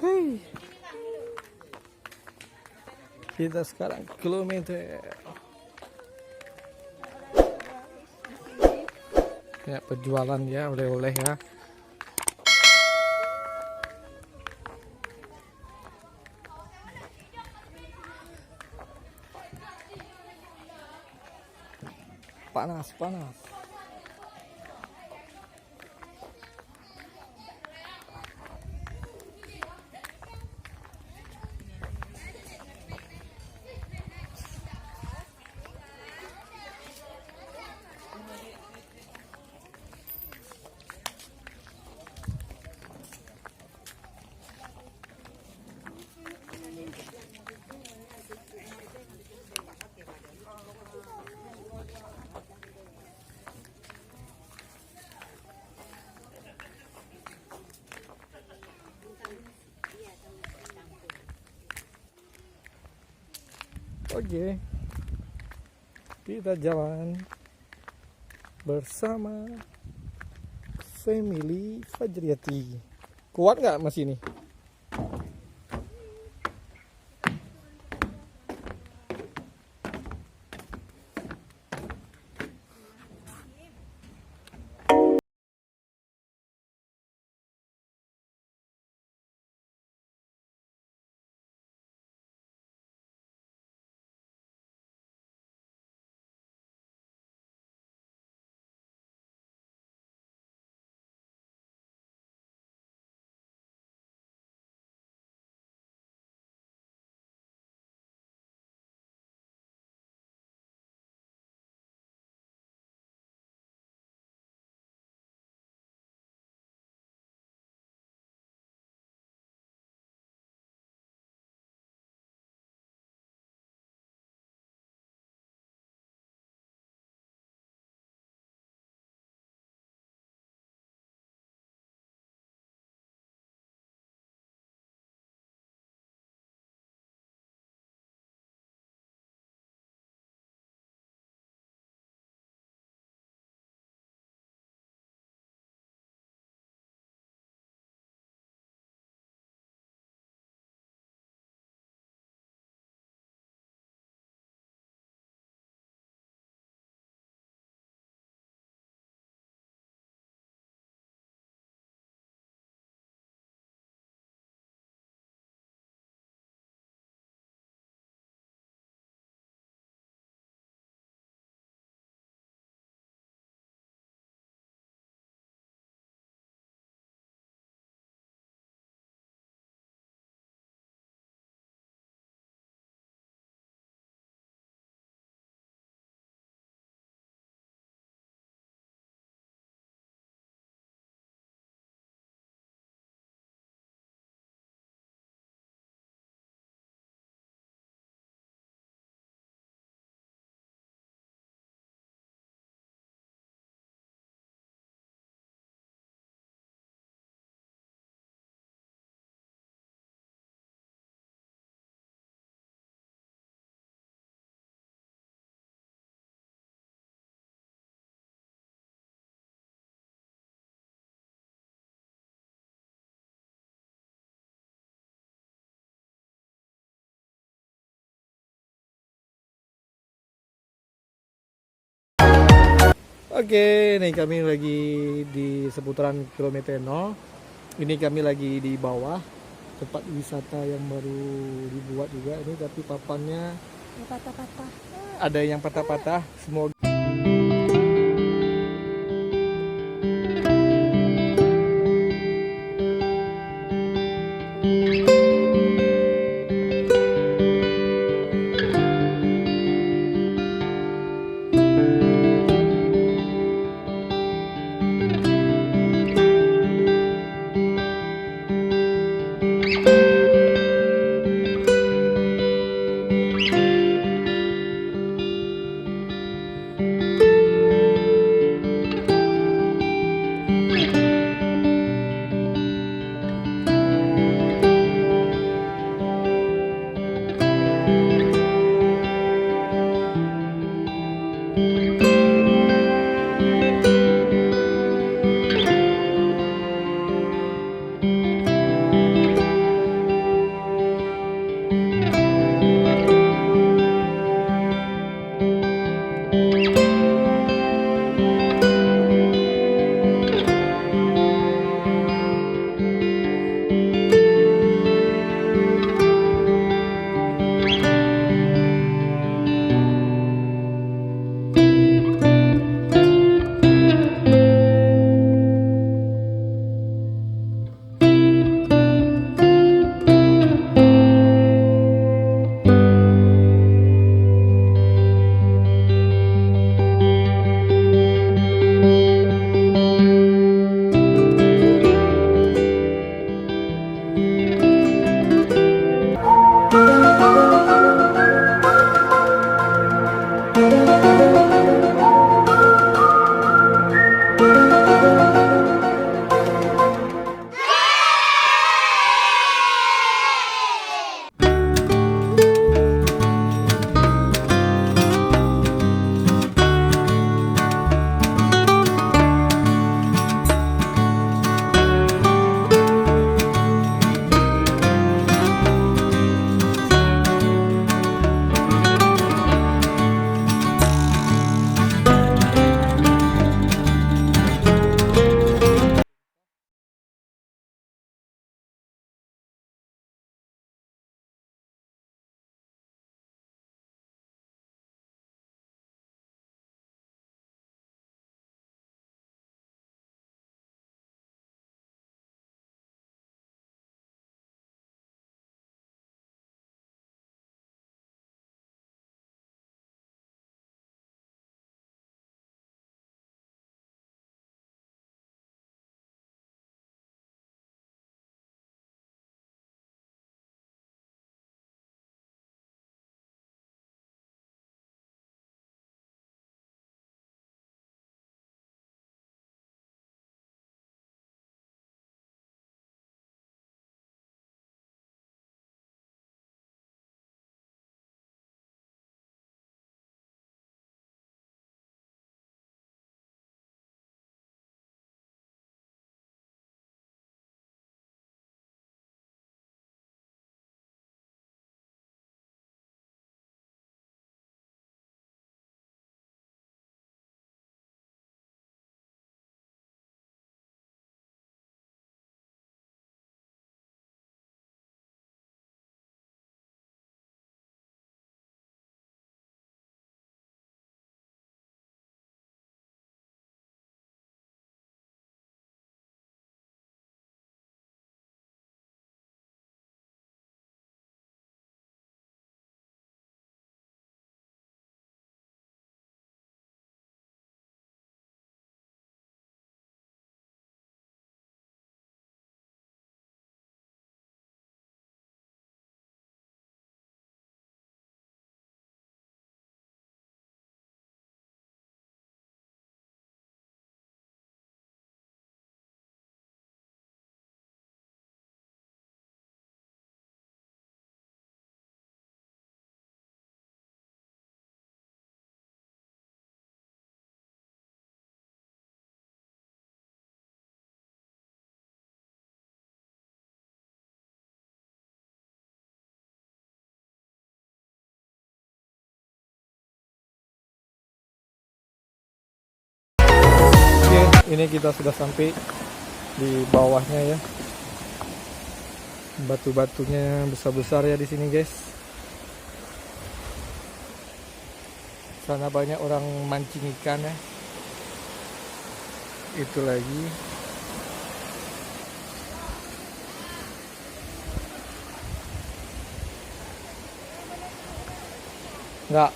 Hei. Kita sekarang kilometer. Ya, penjualan ya, oleh-oleh ya. Panas, panas. Oke, kita jalan bersama family Fajriati. Kuat nggak mas ini? Oke, nih kami lagi di seputaran kilometer 0. Ini kami lagi di bawah tempat wisata yang baru dibuat juga ini, tapi papannya patah-patah. ada yang patah-patah. Semoga Ini kita sudah sampai di bawahnya ya. Batu-batunya besar-besar ya di sini guys. Sana banyak orang mancing ikan ya. Itu lagi. Enggak.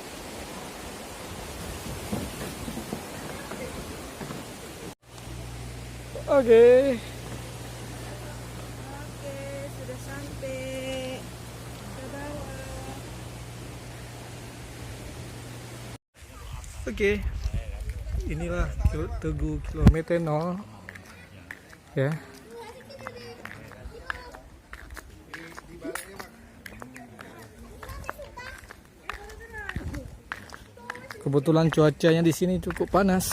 Oke. Oke, sudah sampai ke bawah. Oke. Inilah Tugu kilometer 0 ya. Kebetulan cuacanya di sini cukup panas.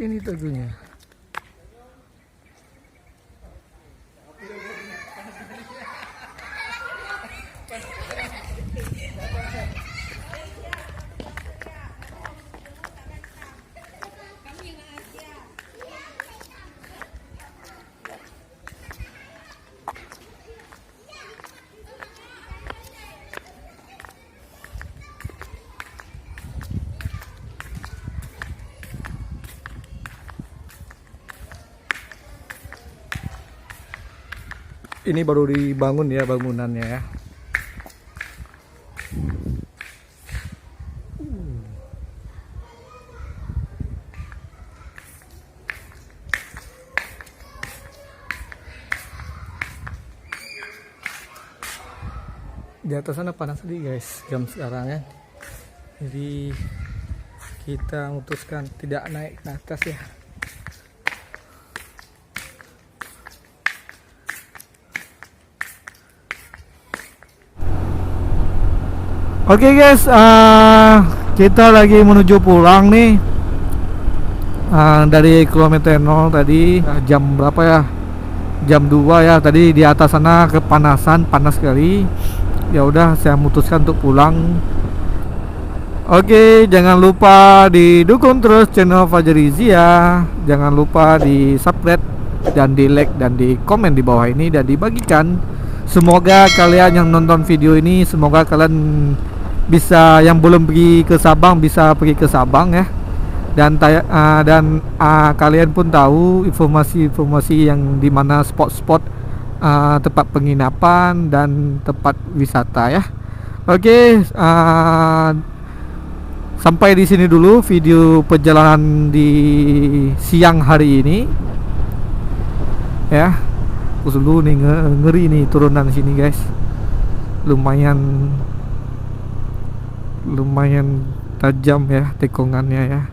Ini tegunya. Ini baru dibangun ya bangunannya ya. Di atas sana panas tadi guys jam sekarang ya. Jadi kita memutuskan tidak naik ke atas ya. Oke guys, kita lagi menuju pulang nih. Dari kilometer 0 tadi jam berapa ya? Jam 2 ya. Tadi di atas sana kepanasan, panas sekali. Ya udah, saya memutuskan untuk pulang. Oke, jangan lupa didukung terus channel Fajrizia. Jangan lupa di subscribe dan di like dan di komen di bawah ini dan dibagikan. Semoga kalian yang nonton video ini, semoga kalian bisa, yang belum pergi ke Sabang bisa pergi ke Sabang ya. Dan kalian pun tahu informasi-informasi yang dimana spot-spot tempat penginapan dan tempat wisata ya. Oke, sampai di sini dulu video perjalanan di siang hari ini ya. Terus dulu nih, ngeri nih turunan sini guys. Lumayan tajam ya tekongannya ya.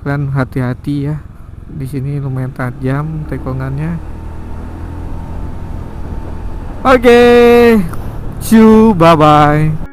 Kalian hati-hati ya. Di sini lumayan tajam tekongannya. Oke. See you, bye bye.